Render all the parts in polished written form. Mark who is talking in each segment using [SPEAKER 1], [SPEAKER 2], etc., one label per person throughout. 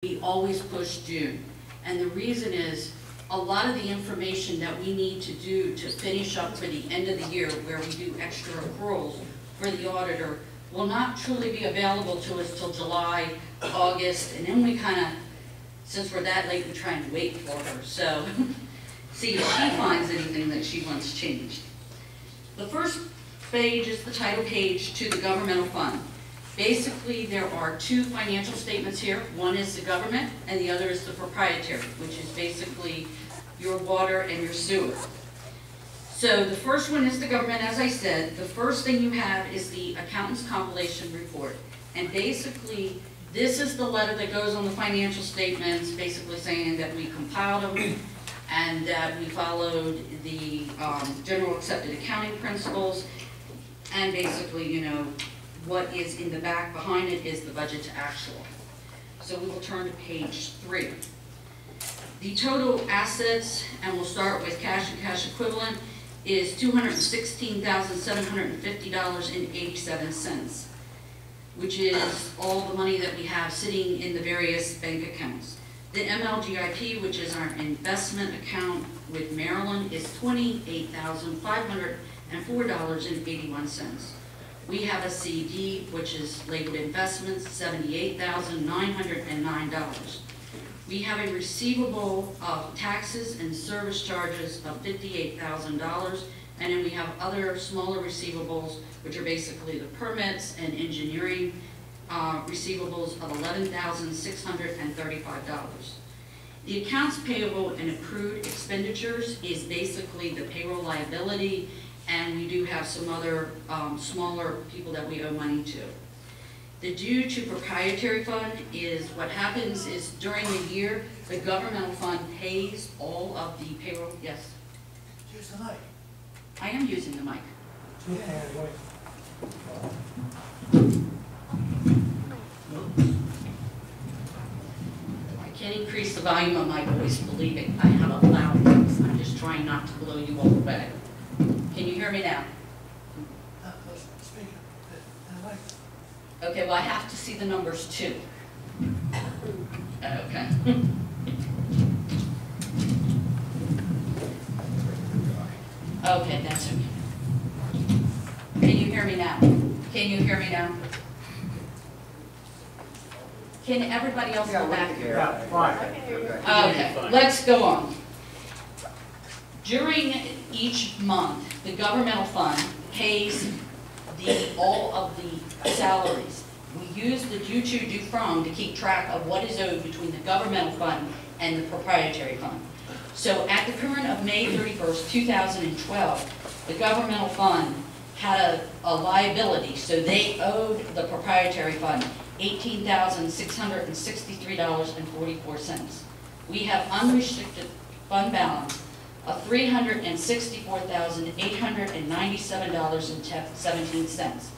[SPEAKER 1] We always push June. And the reason is, a lot of the information that we need to do to finish up for the end of the year, where we do extra accruals for the auditor, will not truly be available to us till July, August, and then we kind of, since we're that late, we try and wait for her. So, see if she finds anything that she wants changed. The first page is the title page to the governmental fund. Basically, there are two financial statements here. One is the government, and the other is the proprietary, which is basically your water and your sewer. So the first one is the government, as I said. The first thing you have is the accountant's compilation report. And basically, this is the letter that goes on the financial statements, basically saying that we compiled them and that we followed the general accepted accounting principles. And basically, you know, what is in the back behind it is the budget to actual. So we will turn to page 3. The total assets, and we'll start with cash and cash equivalent, is $216,750.87, which is all the money that we have sitting in the various bank accounts. The MLGIP, which is our investment account with Maryland, is $28,504.81. We have a CD, which is labeled investments, $78,909. We have a receivable of taxes and service charges of $58,000, and then we have other smaller receivables, which are basically the permits and engineering receivables of $11,635. The accounts payable and accrued expenditures is basically the payroll liability, and we do have some other smaller people that we owe money to. The due to proprietary fund is what happens is during the year, the governmental fund pays all of the payroll. Yes?
[SPEAKER 2] Use the mic.
[SPEAKER 1] I am using the mic. I can't increase the volume of my voice, believe it. I have a loud voice. I'm just trying not to blow you all away. Can you hear me now? Okay, well, I have to see the numbers too. Okay. Okay, that's okay. Can you hear me now? Can you hear me now? Can everybody else go back?
[SPEAKER 2] Yeah, fine.
[SPEAKER 1] Okay, let's go on. During each month, the governmental fund pays all of the salaries. We use the due to, due from to keep track of what is owed between the governmental fund and the proprietary fund. So at the current of May 31st, 2012, the governmental fund had a liability, so they owed the proprietary fund $18,663.44. We have unrestricted fund balance of $364,897.17.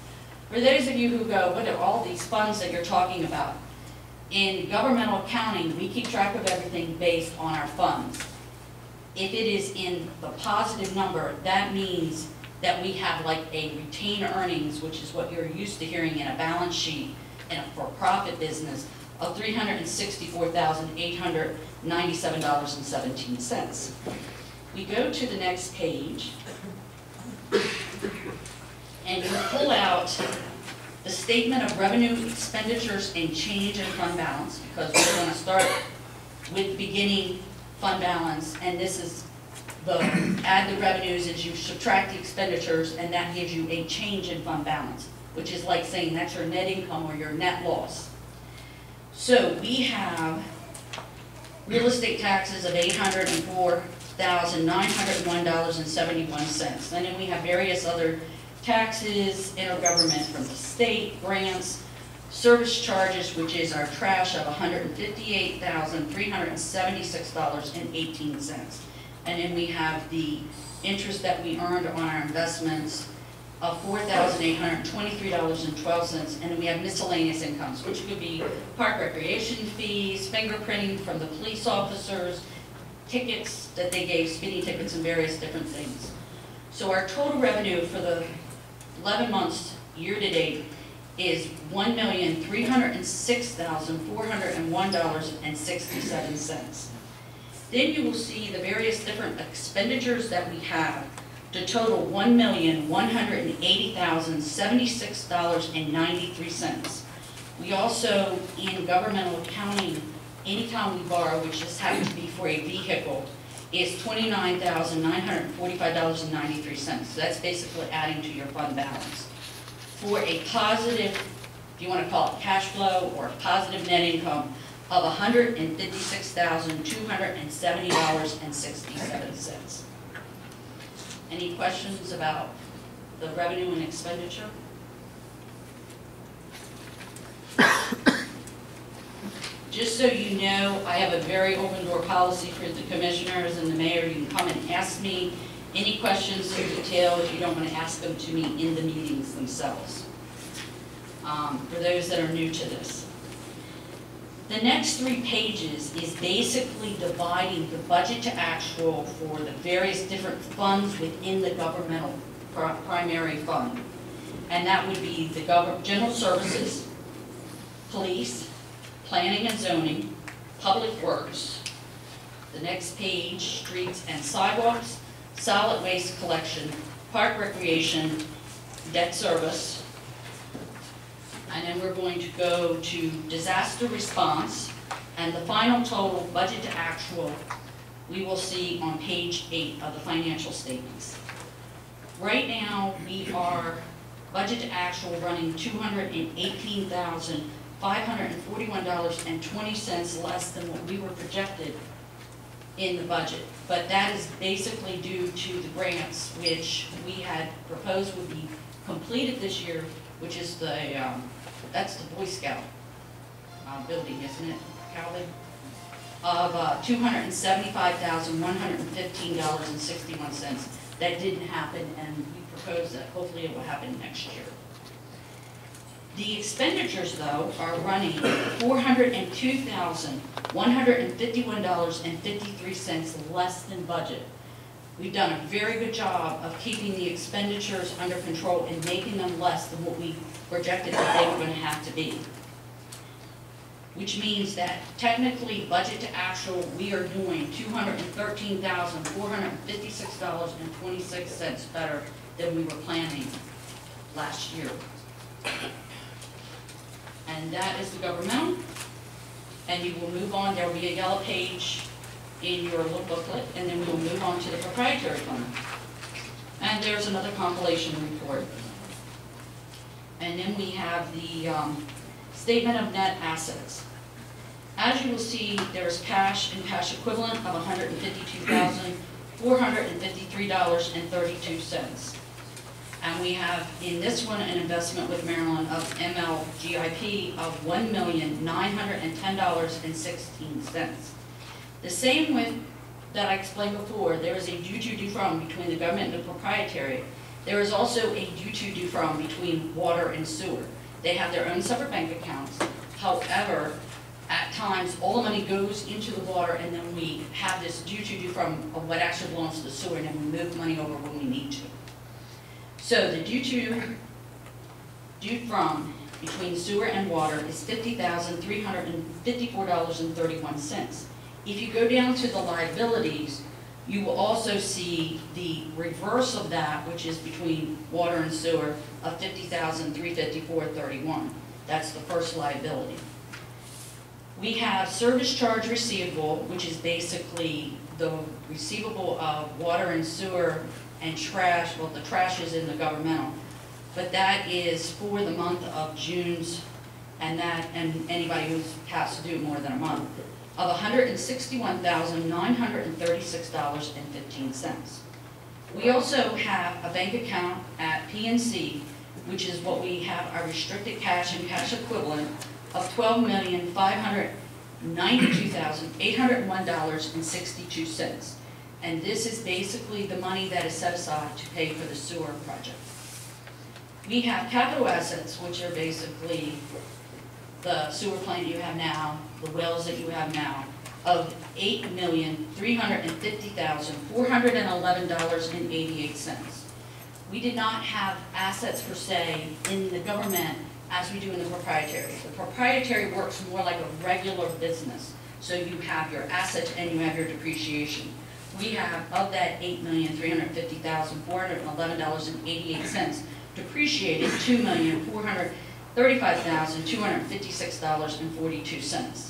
[SPEAKER 1] For those of you who go, what are all these funds that you're talking about? In governmental accounting, we keep track of everything based on our funds. If it is in the positive number, that means that we have like a retained earnings, which is what you're used to hearing in a balance sheet in a for-profit business, of $364,897.17. We go to the next page, and you pull out the statement of revenue, expenditures, and change in fund balance, because we're going to start with beginning fund balance, and this is the add the revenues as you subtract the expenditures, and that gives you a change in fund balance, which is like saying that's your net income or your net loss. So we have real estate taxes of $804,901.71, and then we have various other taxes, intergovernment from the state, grants, service charges, which is our trash of $158,376.18. And then we have the interest that we earned on our investments of $4,823.12, and then we have miscellaneous incomes, which could be park recreation fees, fingerprinting from the police officers, tickets that they gave, speeding tickets, and various different things. So our total revenue for the 11 months year to date is $1,306,401.67. Then you will see the various different expenditures that we have to total $1,180,076.93. We also, in governmental accounting, anytime we borrow, which just happens to be for a vehicle, is $29,945.93. So that's basically adding to your fund balance. For a positive, if you want to call it cash flow or positive net income, of $156,270.67. Any questions about the revenue and expenditure? Just so you know, I have a very open door policy for the commissioners and the mayor. You can come and ask me any questions in detail if you don't want to ask them to me in the meetings themselves. For those that are new to this. The next 3 pages is basically dividing the budget to actual for the various different funds within the governmental primary fund. And that would be the general services, police, planning and zoning, public works. The next page, streets and sidewalks, solid waste collection, park recreation, debt service. And then we're going to go to disaster response, and the final total budget to actual we will see on page 8 of the financial statements. Right now, we are budget to actual running $218,541.20 less than what we were projected in the budget. But that is basically due to the grants which we had proposed would be completed this year, which is the that's the Boy Scout building, isn't it, Calvin? Of $275,115.61. That didn't happen, and we propose that hopefully it will happen next year. The expenditures, though, are running $402,151.53 less than budget. We've done a very good job of keeping the expenditures under control and making them less than what we projected that they were going to have to be. Which means that technically, budget to actual, we are doing $213,456.26 better than we were planning last year. And that is the governmental. And you will move on, there will be a yellow page in your little booklet, and then we'll move on to the proprietary fund. And there's another compilation report. And then we have the statement of net assets. As you will see, there's cash and cash equivalent of $152,453.32. And we have in this one an investment with Maryland of MLGIP of $1,910.16. The same with that I explained before, there is a due to due from between the government and the proprietary. There is also a due to due from between water and sewer. They have their own separate bank accounts. However, at times, all the money goes into the water, and then we have this due to due from of what actually belongs to the sewer, and then we move money over when we need to. So the due to due from between sewer and water is $50,354.31. If you go down to the liabilities, you will also see the reverse of that, which is between water and sewer, of $50,354.31. That's the first liability. We have service charge receivable, which is basically the receivable of water and sewer and trash. Well, the trash is in the governmental, but that is for the month of June's, and anybody who has to do more than a month, of $161,936.15. We also have a bank account at PNC, which is what we have our restricted cash and cash equivalent of $12,592,801.62. And this is basically the money that is set aside to pay for the sewer project. We have capital assets, which are basically the sewer plant you have now, the wells that you have now, of $8,350,411.88. We did not have assets per se in the government as we do in the proprietary. The proprietary works more like a regular business. So you have your assets and you have your depreciation. We have, of that $8,350,411.88 depreciated, $2,435,256.42.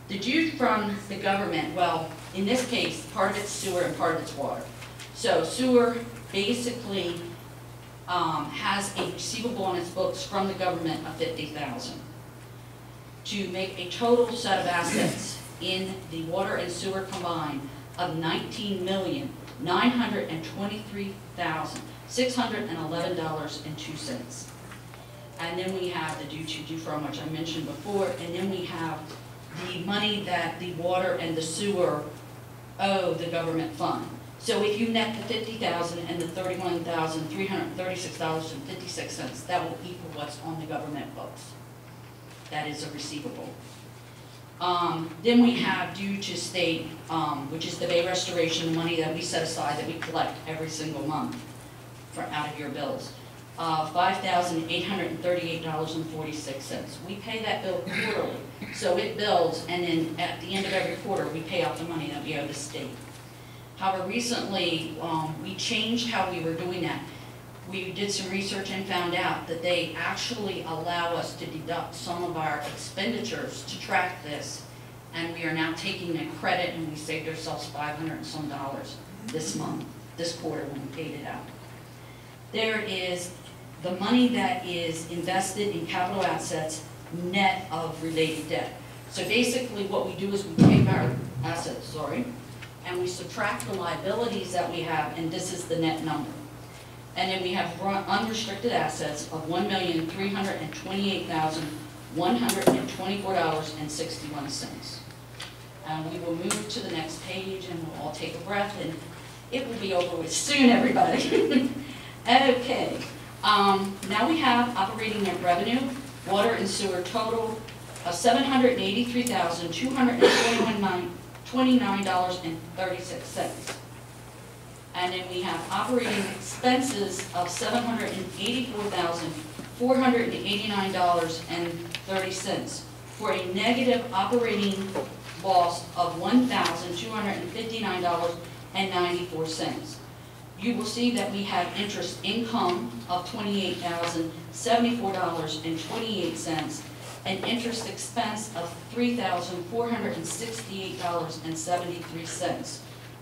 [SPEAKER 1] The due from the government, well, in this case, part of it's sewer and part of it's water. So sewer basically has a receivable on its books from the government of $50,000 to make a total set of assets in the water and sewer combined of $19,923,611.02. And then we have the due from, which I mentioned before, and then we have the money that the water and the sewer owe the government fund. So if you net the $50,000 and the $31,336.56, that will equal what's on the government books. That is a receivable. Then we have due to state, which is the Bay Restoration, the money that we set aside that we collect every single month out of your bills. $5,838.46. We pay that bill quarterly. So it bills, and then at the end of every quarter, we pay out the money that we owe the state. However, recently, we changed how we were doing that. We did some research and found out that they actually allow us to deduct some of our expenditures to track this. And we are now taking a credit, and we saved ourselves $500 and some this month, this quarter when we paid it out. There is the money that is invested in capital assets net of related debt. So basically what we do is we take our assets, and we subtract the liabilities that we have, and this is the net number. And then we have unrestricted assets of $1,328,124.61. And we will move to the next page, and we'll all take a breath, and it will be over with soon, everybody. Okay, now we have operating net revenue, water and sewer total of $783,229.36. And then we have operating expenses of $784,489.30 for a negative operating loss of $1,259.94. You will see that we have interest income of $28,074.28 and interest expense of $3,468.73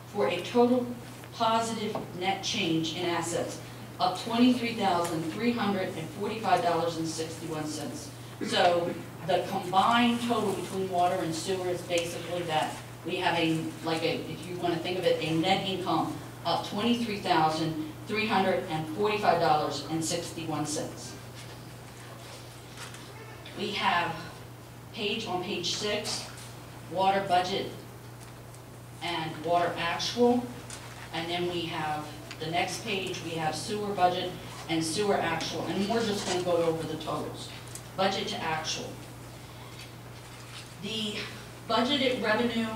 [SPEAKER 1] for a total positive net change in assets of $23,345.61. So the combined total between water and sewer is basically that we have if you want to think of it, a net income of $23,345.61. We have on page 6, water budget and water actual. And then we have the next page, we have sewer budget and sewer actual. And we're just going to go over the totals. Budget to actual. The budgeted revenue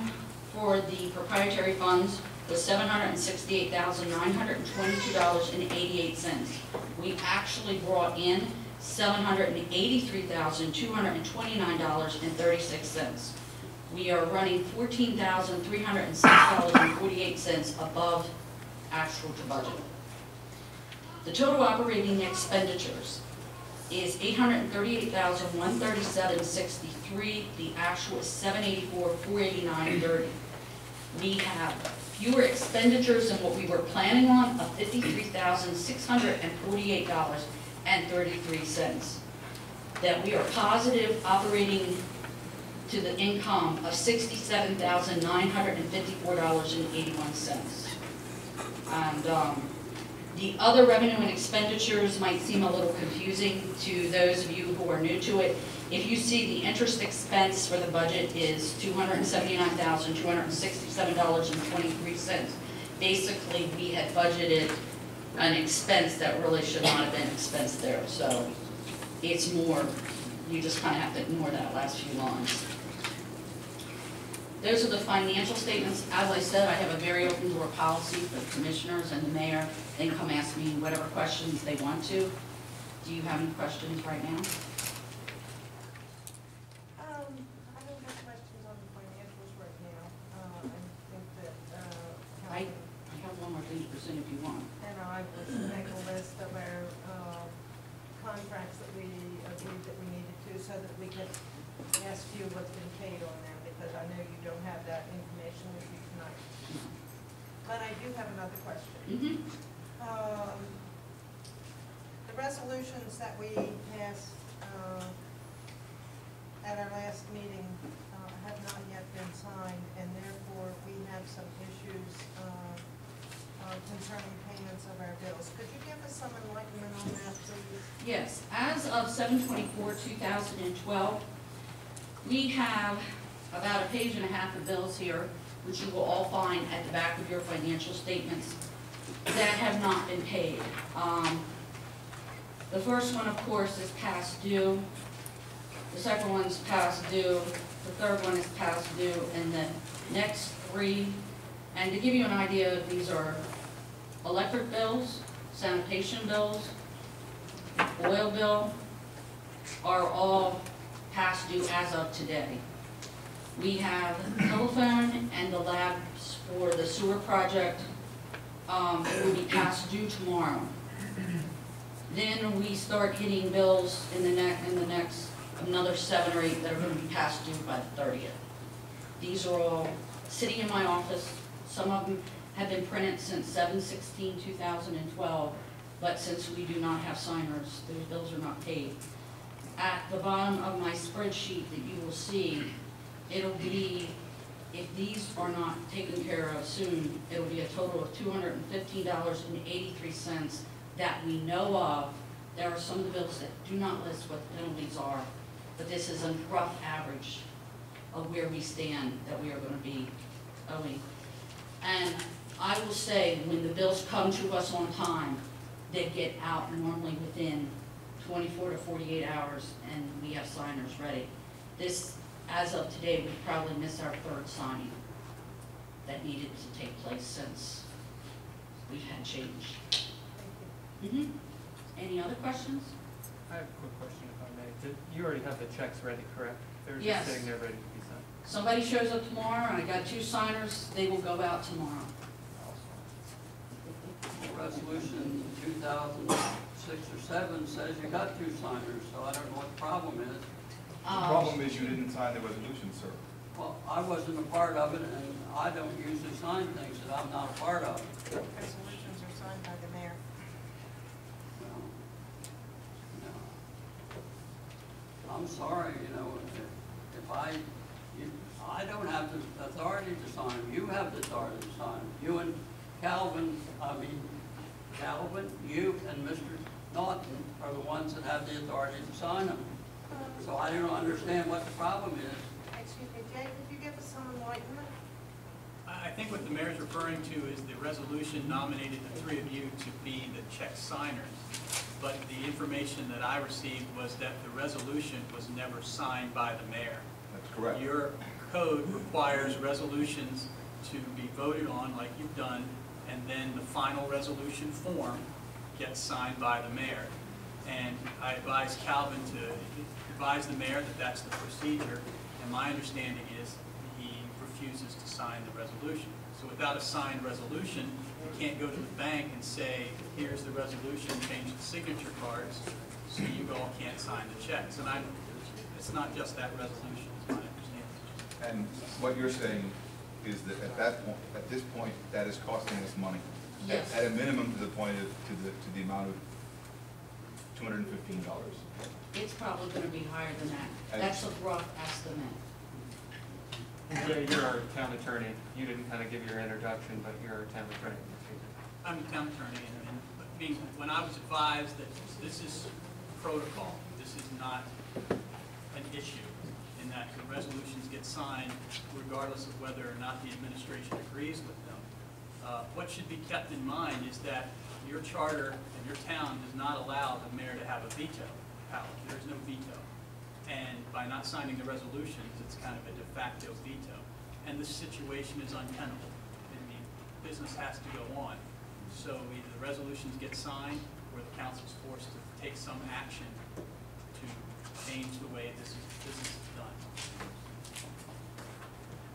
[SPEAKER 1] for the proprietary funds was $768,922.88. We actually brought in $783,229.36. We are running $14,306.48 above actual to budget. The total operating expenditures is $838,137.63. The actual is $784,489.30. We have fewer expenditures than what we were planning on of $53,648.33. That we are positive operating to the income of $67,954.81. And the other revenue and expenditures might seem a little confusing to those of you who are new to it. If you see the interest expense for the budget is $279,267.23. Basically, we had budgeted an expense that really should not have been expensed there. So it's more, you just kind of have to ignore that last few lines. Those are the financial statements. As I said, I have a very open door policy for the commissioners and the mayor. They can come ask me whatever questions they want to. Do you have any questions right now?
[SPEAKER 3] I don't have questions on the financials right now. I think that,
[SPEAKER 1] I have one more thing to present if you want.
[SPEAKER 3] and I will make a list of our, contracts that we agreed that we needed to, so that we can ask you what's been paid on them, because I know you don't have that information with you tonight. But I do have another question. The resolutions that we passed at our last meeting have not yet been signed, and therefore we have some issues concerning payments of our bills. Could you give us some enlightenment on that, please?
[SPEAKER 1] Yes, as of 7/24/2012, we have about a page and a half of bills here, which you will all find at the back of your financial statements, that have not been paid. The first one, of course, is past due. The second one is past due. The third one is past due, and the next three, and to give you an idea, these are electric bills, sanitation bills, oil bill, are all past due as of today. We have telephone and the labs for the sewer project will be past due tomorrow. Then we start hitting bills in the next another 7 or 8 that are going to be past due by the 30th. These are all sitting in my office. Some of them have been printed since 7/16/2012, but since we do not have signers, those bills are not paid. At the bottom of my spreadsheet that you will see, it'll be, if these are not taken care of soon, it'll be a total of $215.83 that we know of. There are some of the bills that do not list what the penalties are, but this is a rough average of where we stand that we are going to be owing. And I will say, when the bills come to us on time, they get out normally within 24 to 48 hours, and we have signers ready. This, as of today, we probably missed our third signing that needed to take place since we've had change. Any other questions?
[SPEAKER 4] I have a quick question, if I may. You already have the checks ready, correct? They're just
[SPEAKER 1] Yes.
[SPEAKER 4] sitting there ready to be signed.
[SPEAKER 1] Somebody shows up tomorrow, and I got 2 signers, they will go out tomorrow.
[SPEAKER 5] Resolution 2006 or 7 says you got 2 signers, so I don't know what the problem is.
[SPEAKER 6] The problem is you didn't sign the resolution, sir.
[SPEAKER 5] Well, I wasn't a part of it, and I don't usually sign things that I'm not a part of.
[SPEAKER 3] Resolutions are signed by the mayor.
[SPEAKER 5] I'm sorry, if I don't have the authority to sign them. You have the authority to sign them. You and Calvin, you and Mr. Naughton are the ones that have the authority to sign them. So I don't understand what the problem is.
[SPEAKER 3] Excuse me, Jay, could you give us some enlightenment?
[SPEAKER 7] I think what the mayor's referring to is the resolution nominated the 3 of you to be the check signers. But the information that I received was that the resolution was never signed by the mayor.
[SPEAKER 6] That's correct.
[SPEAKER 7] Your code requires resolutions to be voted on like you've done, and then the final resolution form gets signed by the mayor. And I advise Calvin to advise the mayor that that's the procedure, and my understanding is he refuses to sign the resolution. So without a signed resolution, you can't go to the bank and say, here's the resolution, change the signature cards, so you all can't sign the checks. And it's not just that resolution, is my understanding.
[SPEAKER 6] And what you're saying is that at this point, that is costing us money.
[SPEAKER 1] Yes.
[SPEAKER 6] At a minimum, to the point of, to the amount of $215.
[SPEAKER 1] It's probably going to be higher than that. That's a rough estimate.
[SPEAKER 4] Jay, you're our town attorney. You didn't kind of give your introduction, but you're our town attorney.
[SPEAKER 7] I'm a town attorney, and when I was advised that this is protocol, this is not an issue, in that the resolutions get signed regardless of whether or not the administration agrees with them. What should be kept in mind is that your charter and your town does not allow the mayor to have a veto power. There's no veto. And by not signing the resolutions, it's kind of a de facto veto. And this situation is untenable. I mean, business has to go on. So either the resolutions get signed where the council's forced to take some action to change the way this is done.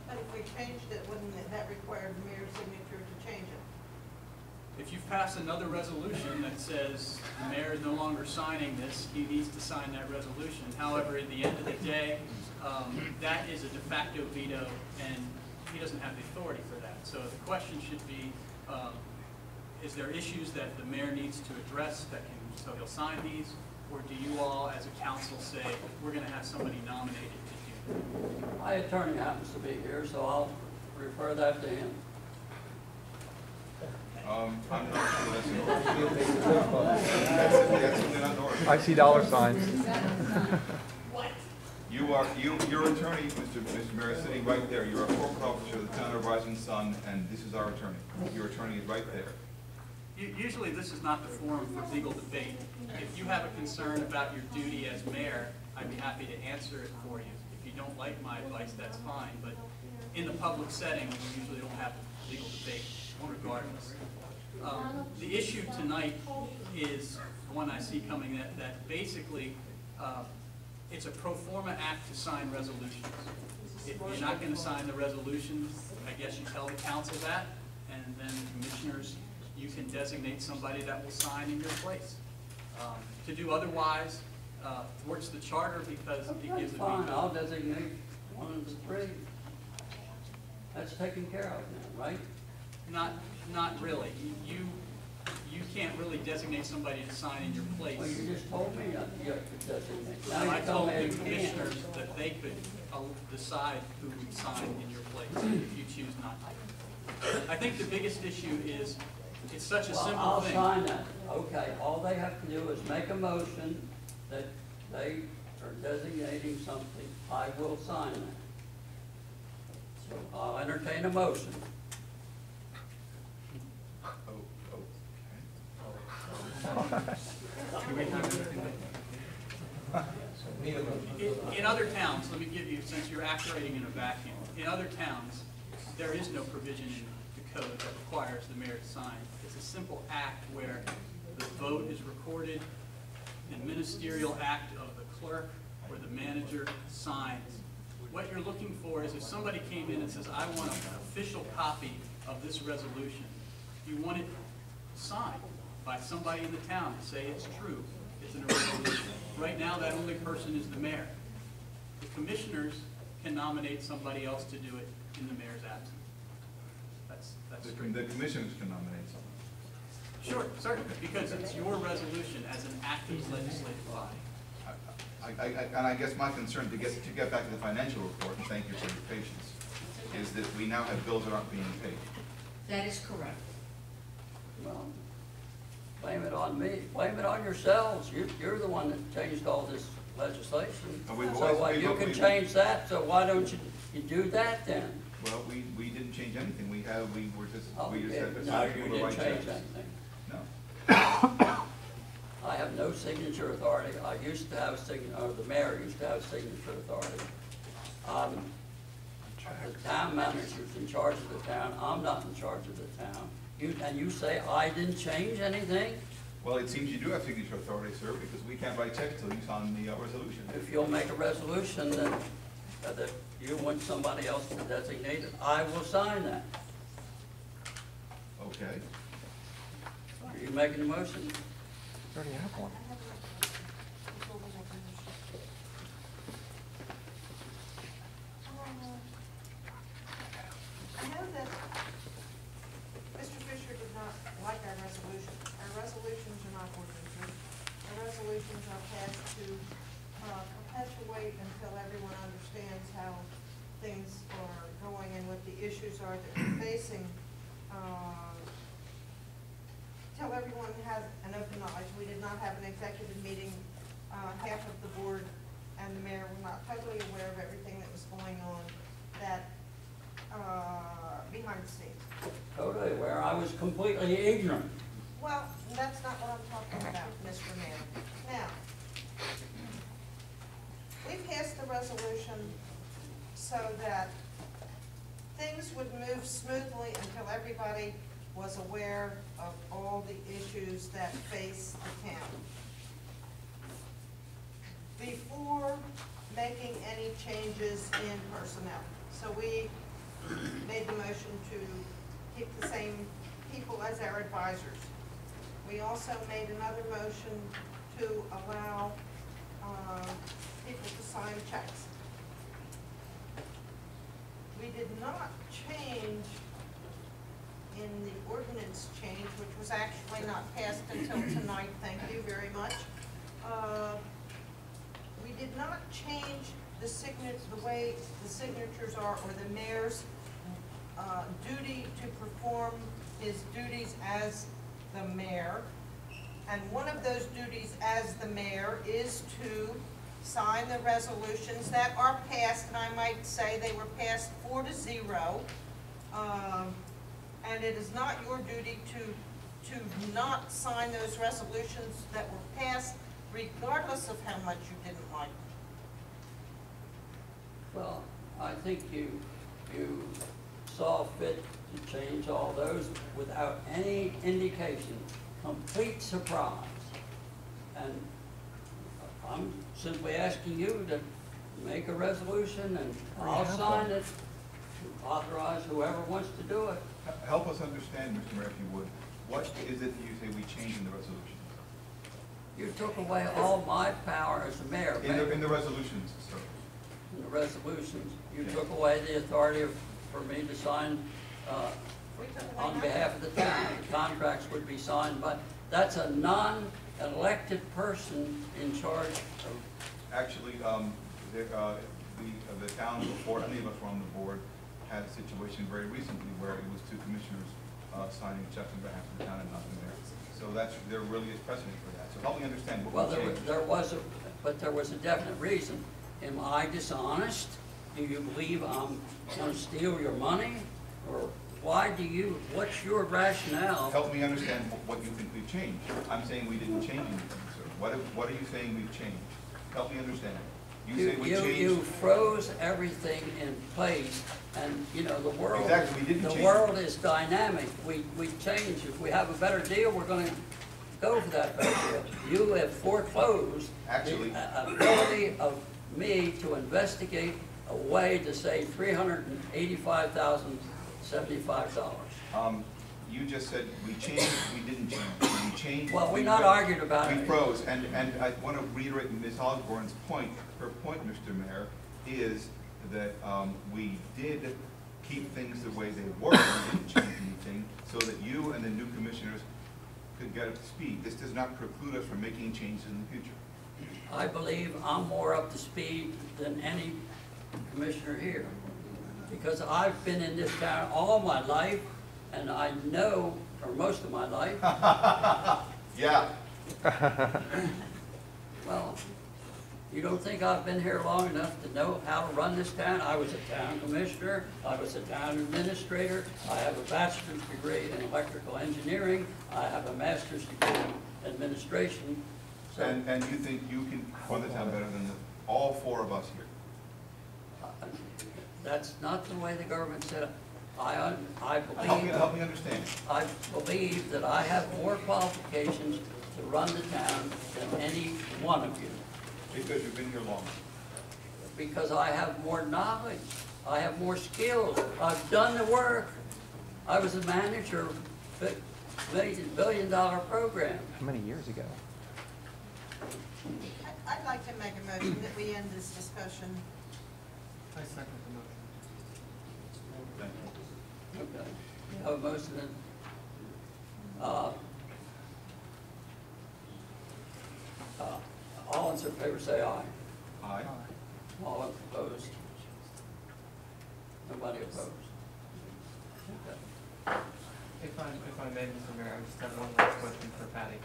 [SPEAKER 3] But if we changed it, wouldn't that require the mayor's signature to change it?
[SPEAKER 7] If you pass another resolution that says the mayor is no longer signing this, he needs to sign that resolution. However, at the end of the day, that is a de facto veto, and he doesn't have the authority for that. So the question should be, is there issues that the mayor needs to address that can, so he'll sign these? Or do you all, as a council, say, we're going to have somebody nominated to do that?
[SPEAKER 5] My attorney happens to be here, so I'll refer that to him.
[SPEAKER 6] I'm not sure that's really not normal.
[SPEAKER 8] I see dollar signs.
[SPEAKER 6] Your attorney, Mr. Mayor, is sitting right there. You're a corporate officer of the town of Rising Sun, and this is our attorney. Your attorney is right there.
[SPEAKER 7] Usually this is not the forum for legal debate. If you have a concern about your duty as mayor, I'd be happy to answer it for you. If you don't like my advice, that's fine, but in the public setting, we usually don't have legal debate regardless. The issue tonight is one I see coming that basically it's a pro forma act to sign resolutions. If you're not going to sign the resolutions, I guess you tell the council that, and then the commissioners, you can designate somebody that will sign in your place. To do otherwise thwarts the charter because it gives a
[SPEAKER 5] Fine,
[SPEAKER 7] veto.
[SPEAKER 5] I'll designate one of the three. That's taken care of now, right?
[SPEAKER 7] Not really. You can't really designate somebody to sign in your place.
[SPEAKER 5] Well, you just told me you could designate. Now
[SPEAKER 7] No, I
[SPEAKER 5] you tell
[SPEAKER 7] told
[SPEAKER 5] me
[SPEAKER 7] the
[SPEAKER 5] you can't.
[SPEAKER 7] commissioners that they could decide who would sign in your place if you choose not to. I think the biggest issue is, it's such a
[SPEAKER 5] Well,
[SPEAKER 7] simple
[SPEAKER 5] I'll
[SPEAKER 7] thing.
[SPEAKER 5] sign that. Okay, all they have to do is make a motion that they are designating something. I will sign that. So I'll entertain a motion.
[SPEAKER 7] In other towns, let me give you, since you're operating in a vacuum, in other towns, there is no provision in the code that requires the mayor to sign. It's a simple act where the vote is recorded, the ministerial act of the clerk or the manager signs. What you're looking for is if somebody came in and says, I want an official copy of this resolution, you want it signed by somebody in the town to say it's true, it's in a resolution. Right now, that only person is the mayor. The commissioners can nominate somebody else to do it in the mayor's absence. That's
[SPEAKER 6] The commissioners can nominate someone.
[SPEAKER 7] Sure, certainly, because it's your resolution as an active legislative body.
[SPEAKER 6] And I guess my concern, to get back to the financial report, and thank you for your patience, is that we now have bills that aren't being paid.
[SPEAKER 1] That is correct.
[SPEAKER 5] Well, blame it on me. Blame it on yourselves. You're the one that changed all this legislation.
[SPEAKER 6] And we've
[SPEAKER 5] So
[SPEAKER 6] always-
[SPEAKER 5] you can change that, so why don't you do that then?
[SPEAKER 6] Well, we didn't change anything. We were just,
[SPEAKER 5] Oh,
[SPEAKER 6] we just
[SPEAKER 5] yeah,
[SPEAKER 6] had to
[SPEAKER 5] no,
[SPEAKER 6] sign
[SPEAKER 5] you
[SPEAKER 6] people to
[SPEAKER 5] didn't
[SPEAKER 6] write
[SPEAKER 5] change
[SPEAKER 6] checks.
[SPEAKER 5] anything.
[SPEAKER 6] No.
[SPEAKER 5] I have no signature authority. I used to have the mayor used to have signature authority. The town manager's in charge of the town. I'm not in charge of the town. And you say I didn't change anything?
[SPEAKER 6] Well, it seems you do have signature authority, sir, because we can't write checks till you sign the resolution.
[SPEAKER 5] If you'll make a resolution that you want somebody else to designate it, I will sign that.
[SPEAKER 6] Okay.
[SPEAKER 5] Are you making a motion?
[SPEAKER 8] You already have one.
[SPEAKER 3] I know that Mr. Fisher did not like our resolution. Our resolutions are not ordinances. Our resolutions are passed to perpetuate until everyone understands how things are going and what the issues are that we're facing. Till everyone has an open knowledge. We did not have an executive meeting. Half of the board and the mayor were not totally aware of everything that was going on that behind the scenes.
[SPEAKER 5] Totally aware. I was completely ignorant.
[SPEAKER 3] Well, that's not what I'm talking about, Mr. Mayor. Now, we passed the resolution so that things would move smoothly until everybody was aware of all the issues that face the town. Before making any changes in personnel, so we made the motion to keep the same people as our advisors. We also made another motion to allow people to sign checks. We did not change in the ordinance change, which was actually not passed until tonight, thank you very much. We did not change the way the signatures are, or the mayor's duty to perform his duties as the mayor. And one of those duties as the mayor is to sign the resolutions that are passed, and I might say they were passed 4-0. And it is not your duty to not sign those resolutions that were passed, regardless of how much you didn't like them.
[SPEAKER 5] Well, I think you saw fit to change all those without any indication, complete surprise. And I'm simply asking you to make a resolution and I'll sign it, authorize whoever wants to do it.
[SPEAKER 6] Help us understand, Mr. Mayor, if you would, what is it that you say we changed in the resolutions?
[SPEAKER 5] You took away all my power as a mayor.
[SPEAKER 6] In the resolutions, sir.
[SPEAKER 5] In the resolutions, you took away the authority for me to sign on behalf of the town. Contracts would be signed, but that's a non-elected person in charge of.
[SPEAKER 6] Actually, the town before any of us were on the board had a situation very recently where it was two commissioners signing checks on behalf of the town and not the mayor. So there really is precedent for that. So help me understand what we changed.
[SPEAKER 5] But there was a definite reason. Am I dishonest? Do you believe I'm going to steal your money? Or what's your rationale?
[SPEAKER 6] Help me understand what you think we've changed. I'm saying we didn't change anything, sir. What are you saying we've changed? Help me understand.
[SPEAKER 5] You froze everything in place, and you know the world.
[SPEAKER 6] Exactly, we didn't change.
[SPEAKER 5] The world is dynamic. We change. If we have a better deal, we're going to go for that better deal. You have foreclosed
[SPEAKER 6] Actually,
[SPEAKER 5] the ability of me to investigate a way to save $385,075.
[SPEAKER 6] You just said we changed, we didn't change. We changed.
[SPEAKER 5] Well, we're not arguing about it.
[SPEAKER 6] We froze, and I want to reiterate Ms. Osborne's point. Her point, Mr. Mayor, is that we did keep things the way they were. We didn't change anything, so that you and the new commissioners could get up to speed. This does not preclude us from making changes in the future.
[SPEAKER 5] I believe I'm more up to speed than any commissioner here, because I've been in this town all my life, and I know, or most of my life.
[SPEAKER 6] Yeah.
[SPEAKER 5] Well, you don't think I've been here long enough to know how to run this town? I was a town commissioner, I was a town administrator, I have a bachelor's degree in electrical engineering, I have a master's degree in administration. So,
[SPEAKER 6] And you think you can run the town better than all four of us here?
[SPEAKER 5] that's not the way the government set up. I
[SPEAKER 6] Help me understand.
[SPEAKER 5] I believe that I have more qualifications to run the town than any one of you.
[SPEAKER 6] Because you've been here longer.
[SPEAKER 5] Because I have more knowledge, I have more skills, I've done the work. I was a manager of a billion-dollar program.
[SPEAKER 8] How many years ago?
[SPEAKER 3] I'd like to make a motion that we end this discussion.
[SPEAKER 4] I second the motion.
[SPEAKER 6] Thank you.
[SPEAKER 5] Okay. Most of them. All in favor say aye.
[SPEAKER 6] Aye.
[SPEAKER 5] All opposed? Nobody opposed? Okay.
[SPEAKER 4] If I may, Mr. Mayor, I just have one last question for Patty.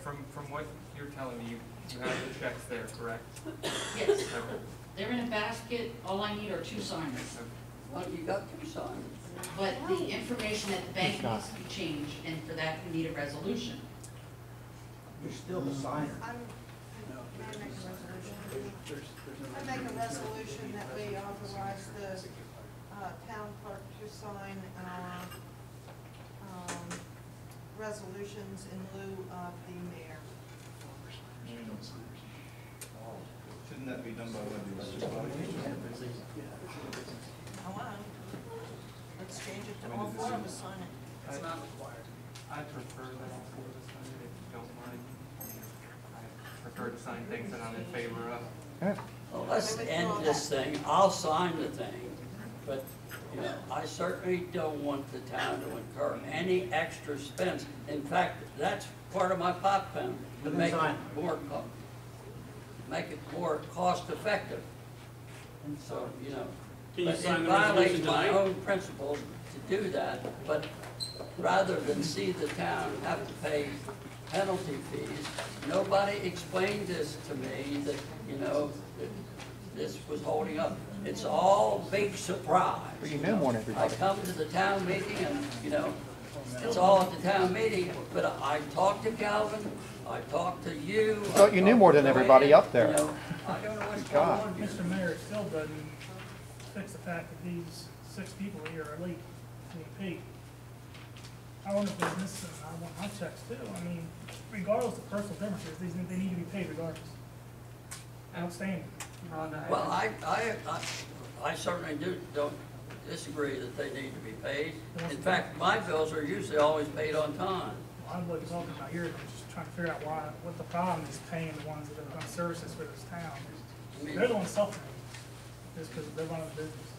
[SPEAKER 4] From what you're telling me, you have the checks there, correct?
[SPEAKER 1] Yes,
[SPEAKER 4] Okay.
[SPEAKER 1] they're in a basket. All I need are 2 signers.
[SPEAKER 5] Well, you got 2 signed.
[SPEAKER 1] But the information at the bank needs to be changed, and for that, we need a resolution.
[SPEAKER 2] You're still the signer.
[SPEAKER 3] May I make a resolution? I make a resolution that we authorize the town clerk to sign our resolutions in lieu of the mayor.
[SPEAKER 6] Shouldn't that be done by one of the
[SPEAKER 3] Oh, wow. Let's change it to all four of us sign it.
[SPEAKER 7] It's not required.
[SPEAKER 4] I prefer that all four of us sign it, if you don't mind. I prefer to sign things that I'm in favor of.
[SPEAKER 5] Well, let's end this thing. I'll sign the thing, but, you know, I certainly don't want the town to incur any extra expense. In fact, that's part of my pop fund, to make it more cost effective. And so, you know,
[SPEAKER 9] Can you
[SPEAKER 5] but
[SPEAKER 9] sign
[SPEAKER 5] it
[SPEAKER 9] the
[SPEAKER 5] violates
[SPEAKER 9] resolution
[SPEAKER 5] my
[SPEAKER 9] tonight?
[SPEAKER 5] own principles to do that, but rather than see the town have to pay penalty fees, nobody explained this to me, that, you know, that this was holding up. It's all big surprise.
[SPEAKER 8] But you know more than
[SPEAKER 5] I
[SPEAKER 8] everybody.
[SPEAKER 5] come to the town meeting and, you know, it's all at the town meeting, but I talked to Calvin, I talked to you.
[SPEAKER 8] I thought you knew more than everybody up there.
[SPEAKER 5] You know, I don't know what's going
[SPEAKER 8] God.
[SPEAKER 5] on here.
[SPEAKER 10] Mr. Mayor, it still doesn't fix the fact that these 6 people here are late being paid. I run a business and I want my checks too. I mean, regardless of personal differences, they need to be paid regardless. Outstanding.
[SPEAKER 5] Well, I certainly don't disagree that they need to be paid. In fact, my bills are usually always paid on time.
[SPEAKER 10] Well, I wasn't talking about here, I'm just trying to figure out what the problem is paying the ones that have done services for this town. They're the ones suffering, just because they're running the business.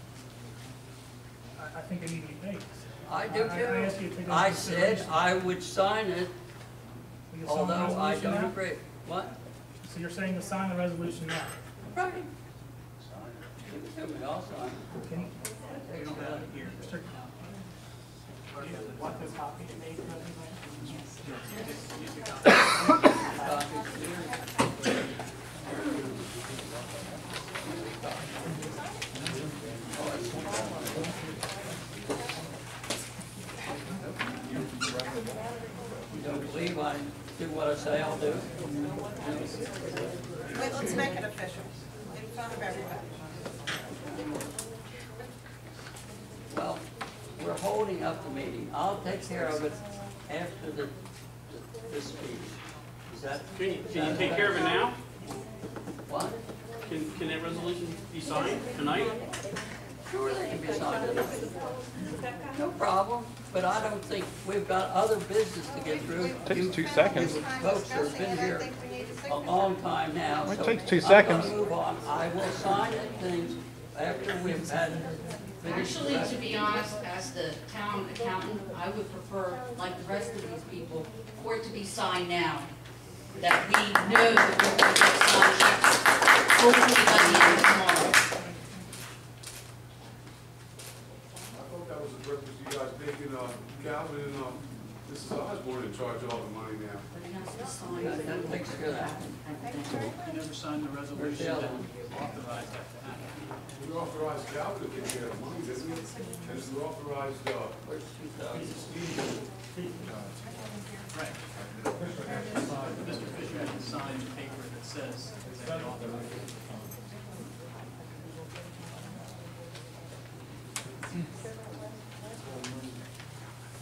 [SPEAKER 10] I think they need to be paid.
[SPEAKER 5] I do
[SPEAKER 10] I ask you to take
[SPEAKER 5] too.
[SPEAKER 10] into
[SPEAKER 5] I said
[SPEAKER 10] consideration.
[SPEAKER 5] I would sign it,
[SPEAKER 10] Will you sign the
[SPEAKER 5] although I
[SPEAKER 10] resolution
[SPEAKER 5] don't
[SPEAKER 10] now?
[SPEAKER 5] agree. What?
[SPEAKER 10] So you're saying to sign the resolution now?
[SPEAKER 5] Right. Give it to me, I'll sign it.
[SPEAKER 10] Can you?
[SPEAKER 7] We don't have it here.
[SPEAKER 10] Mr. Want the copy made, President?
[SPEAKER 5] You don't believe I do what I say I'll do?
[SPEAKER 3] Wait, let's make it official, in front of everybody.
[SPEAKER 5] Well, we're holding up the meeting. I'll take care of it after this speech. Is that?
[SPEAKER 9] Can you take care of it now?
[SPEAKER 5] What?
[SPEAKER 9] Can that resolution be signed tonight?
[SPEAKER 5] Sure, they can be signed tonight. No problem, but I don't think, we've got other business to get through.
[SPEAKER 8] Takes
[SPEAKER 5] You-
[SPEAKER 8] 2 seconds.
[SPEAKER 5] you folks that have been here a long time now,
[SPEAKER 8] It
[SPEAKER 5] so
[SPEAKER 8] takes 2
[SPEAKER 5] I'm
[SPEAKER 8] seconds.
[SPEAKER 5] gonna move on. I will sign things after we've had finished.
[SPEAKER 1] Actually, to be honest, as the town accountant, I would prefer, like the rest of these people, for it to be signed now. That we know that we're going to get signed checks, hopefully by the end of tomorrow.
[SPEAKER 11] I thought that was the purpose you guys making, Calvin and, Mrs. Osborne in charge of all the money now.
[SPEAKER 1] But it has to be signed.
[SPEAKER 5] That takes care of that.
[SPEAKER 7] You never signed the resolution that authorized that to happen.
[SPEAKER 11] We authorized Calvin to take care of the money, didn't we? And we authorized,
[SPEAKER 5] Where's 2000?
[SPEAKER 11] Steve,
[SPEAKER 7] Right. Mr. Fisher has to sign the paper that says that they authorized it.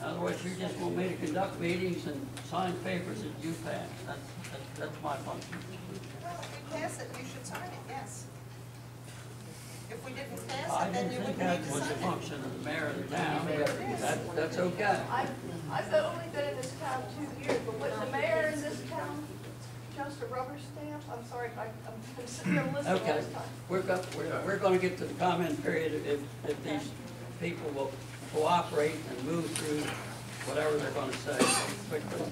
[SPEAKER 5] In other words, you just want me to conduct meetings and sign papers that you pass. That's my function.
[SPEAKER 3] Well, if we pass it, you should sign it, yes. If we didn't
[SPEAKER 5] I
[SPEAKER 3] pass it, then
[SPEAKER 5] didn't
[SPEAKER 3] you
[SPEAKER 5] think
[SPEAKER 3] wouldn't
[SPEAKER 5] that
[SPEAKER 3] need to
[SPEAKER 5] was a
[SPEAKER 3] sign it.
[SPEAKER 5] function of the mayor of the town, but that's okay.
[SPEAKER 12] I've only been in this town 2 years, but was the mayor in this town just a rubber stamp? I'm sorry, I'm sitting here listening all
[SPEAKER 5] Okay,
[SPEAKER 12] this time.
[SPEAKER 5] we're gonna get to the comment period if these people will cooperate and move through whatever they're gonna say quickly.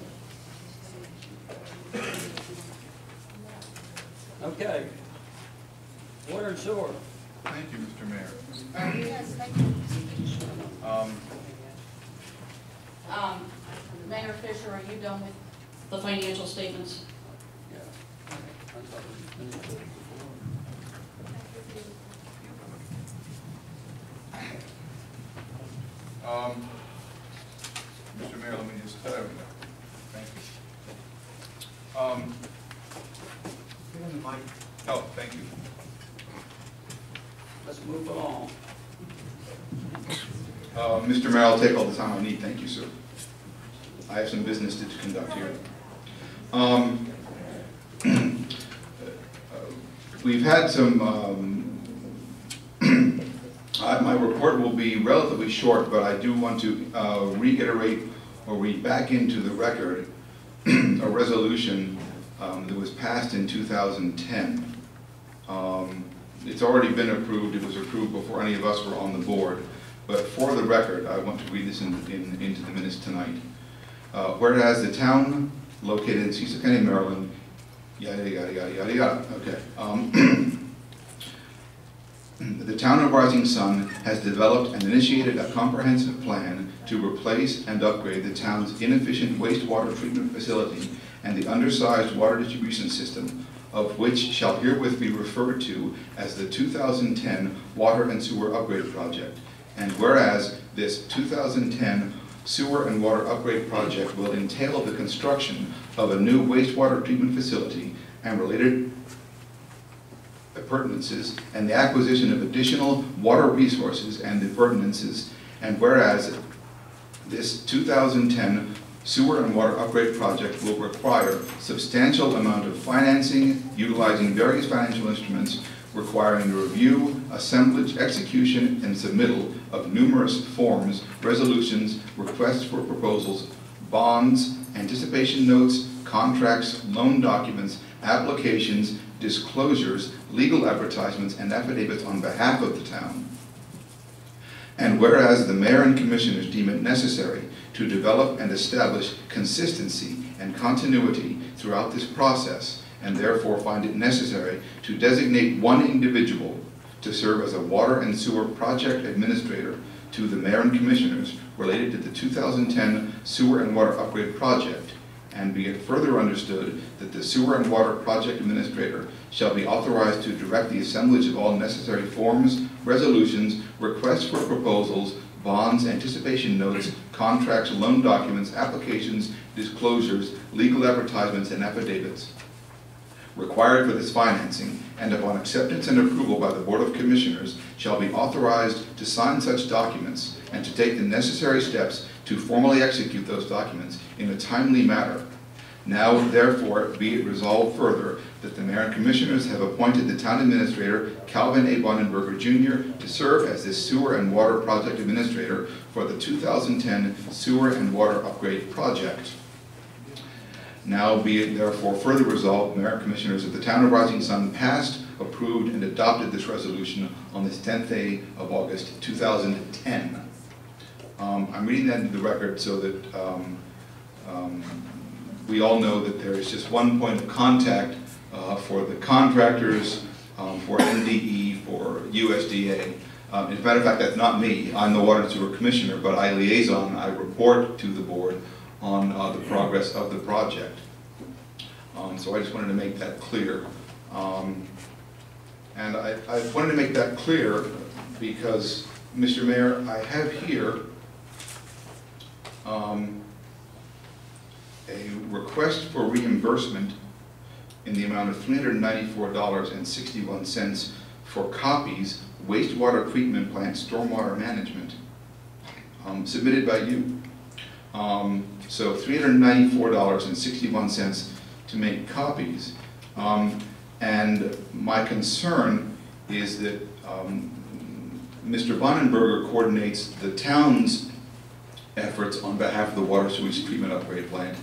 [SPEAKER 5] Okay. Water and sewer.
[SPEAKER 6] Thank you, Mr. Mayor.
[SPEAKER 3] Yes, thank you.
[SPEAKER 1] Mayor Fisher, are you done with the financial statements?
[SPEAKER 5] Yeah.
[SPEAKER 6] Mr. Mayor, let me just, thank you.
[SPEAKER 2] Give him the mic.
[SPEAKER 6] Oh, thank you.
[SPEAKER 5] Let's move along.
[SPEAKER 6] Mr. Mayor, I'll take all the time I need, thank you, sir. I have some business to conduct here. We've had some, my report will be relatively short, but I do want to reiterate or read back into the record a resolution that was passed in 2010. It's already been approved. It was approved before any of us were on the board. But for the record, I want to read this into the minutes tonight. Whereas the town located in Cecil County, Maryland, yada, yada, yada, yada, yada. Okay. The town of Rising Sun has developed and initiated a comprehensive plan to replace and upgrade the town's inefficient wastewater treatment facility and the undersized water distribution system, of which shall herewith be referred to as the 2010 Water and Sewer Upgrade Project. And whereas this 2010 Sewer and Water Upgrade Project will entail the construction of a new wastewater treatment facility and related appurtenances and the acquisition of additional water resources and appurtenances, and whereas this 2010 Sewer and Water Upgrade Project will require substantial amount of financing, utilizing various financial instruments, requiring the review, assemblage, execution, and submittal of numerous forms, resolutions, requests for proposals, bonds, anticipation notes, contracts, loan documents, applications, disclosures, legal advertisements, and affidavits on behalf of the town. And whereas the mayor and commissioners deem it necessary to develop and establish consistency and continuity throughout this process, and therefore find it necessary to designate one individual to serve as a water and sewer project administrator to the mayor and commissioners related to the 2010 Sewer and Water Upgrade Project, and be it further understood that the Sewer and Water Project Administrator shall be authorized to direct the assemblage of all necessary forms, resolutions, requests for proposals, bonds, anticipation notes, contracts, loan documents, applications, disclosures, legal advertisements, and affidavits required for this financing, and upon acceptance and approval by the Board of Commissioners, shall be authorized to sign such documents and to take the necessary steps to formally execute those documents in a timely manner. Now, therefore, be it resolved further that the Mayor and Commissioners have appointed the Town Administrator, Calvin A. Bonenberger Jr., to serve as this Sewer and Water Project Administrator for the 2010 Sewer and Water Upgrade Project. Now be it therefore further resolved, Mayor and Commissioners of the Town of Rising Sun passed, approved, and adopted this resolution on this 10th day of August 2010. I'm reading that into the record so that we all know that there is just one point of contact for the contractors, for NDE, for USDA. As a matter of fact, that's not me. I'm the Water and Sewer Commissioner, but I liaison, I report to the board on the progress of the project. So I just wanted to make that clear. And I wanted to make that clear because, Mr. Mayor, I have here a request for reimbursement in the amount of $394.61 for copies, wastewater treatment plant stormwater management, submitted by you. So $394.61 to make copies. And my concern is that Mr. Bonenberger coordinates the town's efforts on behalf of the water sewage treatment upgrade plant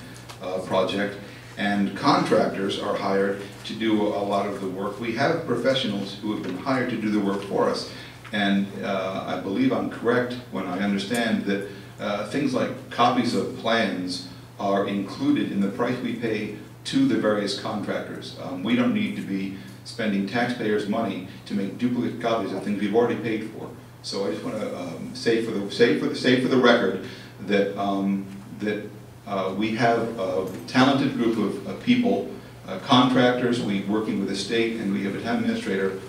[SPEAKER 6] project, and contractors are hired to do a lot of the work. We have professionals who have been hired to do the work for us, and I believe I'm correct when I understand that things like copies of plans are included in the price we pay to the various contractors. We don't need to be spending taxpayers' money to make duplicate copies of things we've already paid for. So I just want to say for the record that we have a talented group of people, contractors. We're working with the state, and we have a town administrator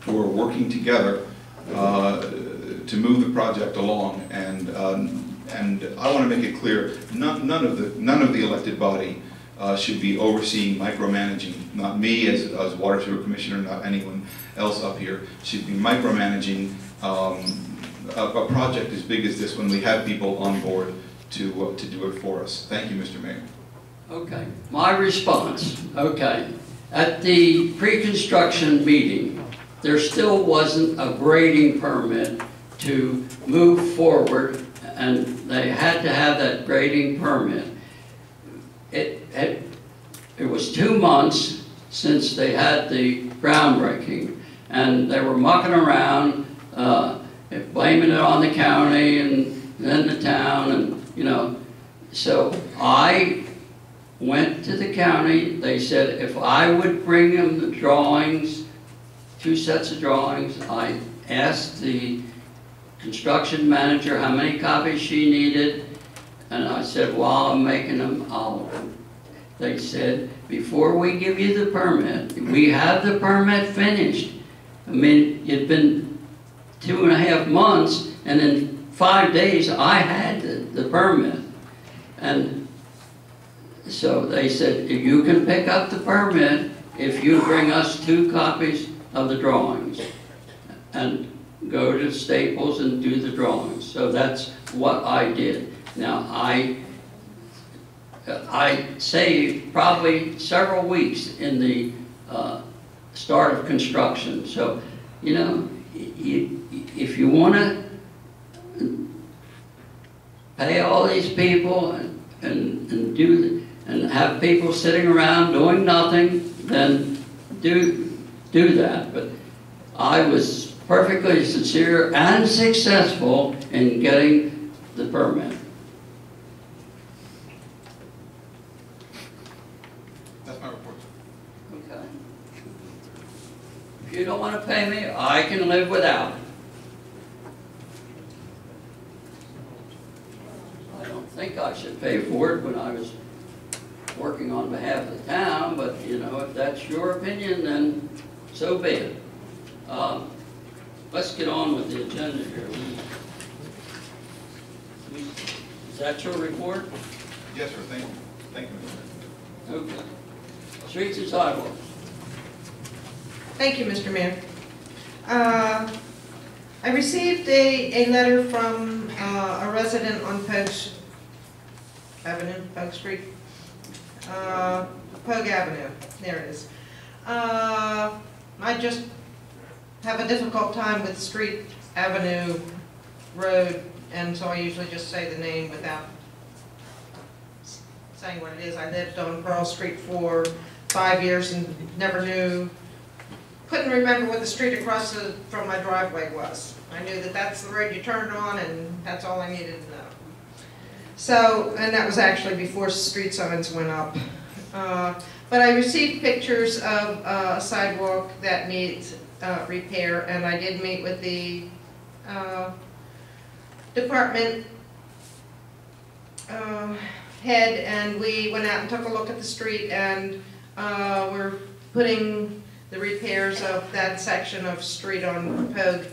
[SPEAKER 6] who are working together to move the project along. And I want to make it clear: none of the elected body should be overseeing micromanaging. Not me as Water Sewer Commissioner, not anyone else up here should be micromanaging a project as big as this when we have people on board to do it for us. Thank you, Mr. Mayor.
[SPEAKER 5] Okay, my response, okay. At the pre-construction meeting, there still wasn't a grading permit to move forward, and they had to have that grading permit. It was 2 months since they had the groundbreaking, and they were mucking around, blaming it on the county and then the town, and you know. So I went to the county. They said if I would bring them the drawings, 2 sets of drawings. I asked the construction manager how many copies she needed, and I said, while I'm making them, they said, before we give you the permit, we have the permit finished. I mean, it'd been 2.5 months, and in 5 days, I had the permit. And so they said, you can pick up the permit if you bring us 2 copies of the drawings and go to Staples and do the drawings. So that's what I did. Now, I saved probably several weeks in the start of construction. So, you know, if you want to pay all these people and have people sitting around doing nothing, then do that. But I was perfectly sincere and successful in getting the permit.
[SPEAKER 6] That's my report.
[SPEAKER 5] Okay. If you don't want to pay me, I can live without it. I don't think I should pay for it when I was working on behalf of the town, but you know, if that's your opinion, then so be it. Let's get on with the agenda here. Is that your report?
[SPEAKER 6] Yes, sir. Thank you. Thank you, Mr. Mayor.
[SPEAKER 5] Okay. Streets and sidewalks.
[SPEAKER 3] Thank you, Mr. Mayor. I received a letter from a resident on Pogue Street. Pogue Avenue, there it is. I just have a difficult time with Street Avenue Road, and so I usually just say the name without saying what it is. I lived on Pearl Street for 5 years and never couldn't remember what the street across from my driveway was. I knew that that's the road you turned on, and that's all I needed to know. So, and that was actually before street signs went up. But I received pictures of a sidewalk that needs repair, and I did meet with the department head, and we went out and took a look at the street, and we're putting the repairs of that section of street on Pogue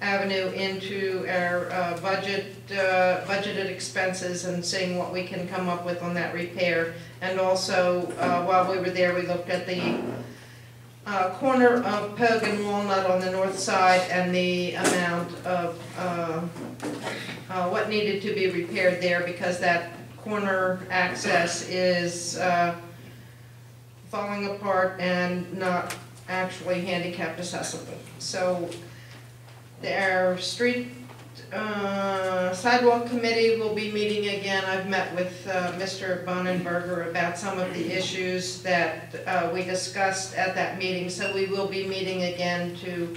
[SPEAKER 3] Avenue into our budgeted expenses and seeing what we can come up with on that repair. And also, while we were there, we looked at the corner of Pogue and Walnut on the north side and the amount of what needed to be repaired there, because that corner access is falling apart and not actually handicap accessible. So our street sidewalk committee will be meeting again. I've met with Mr. Bonenberger about some of the issues that we discussed at that meeting, so we will be meeting again to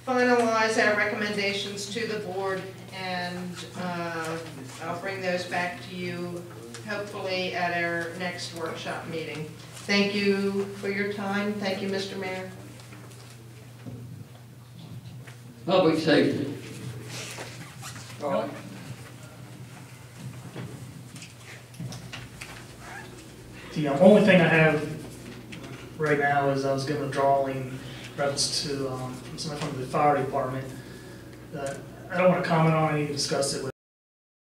[SPEAKER 3] finalize our recommendations to the board, and I'll bring those back to you hopefully at our next workshop meeting. Thank you for your time. Thank you, Mr. Mayor.
[SPEAKER 5] Public safety. Charlie.
[SPEAKER 10] The only thing I have right now is I was given a drawing reference to somebody from the fire department. I don't want to comment on it, you can discuss it with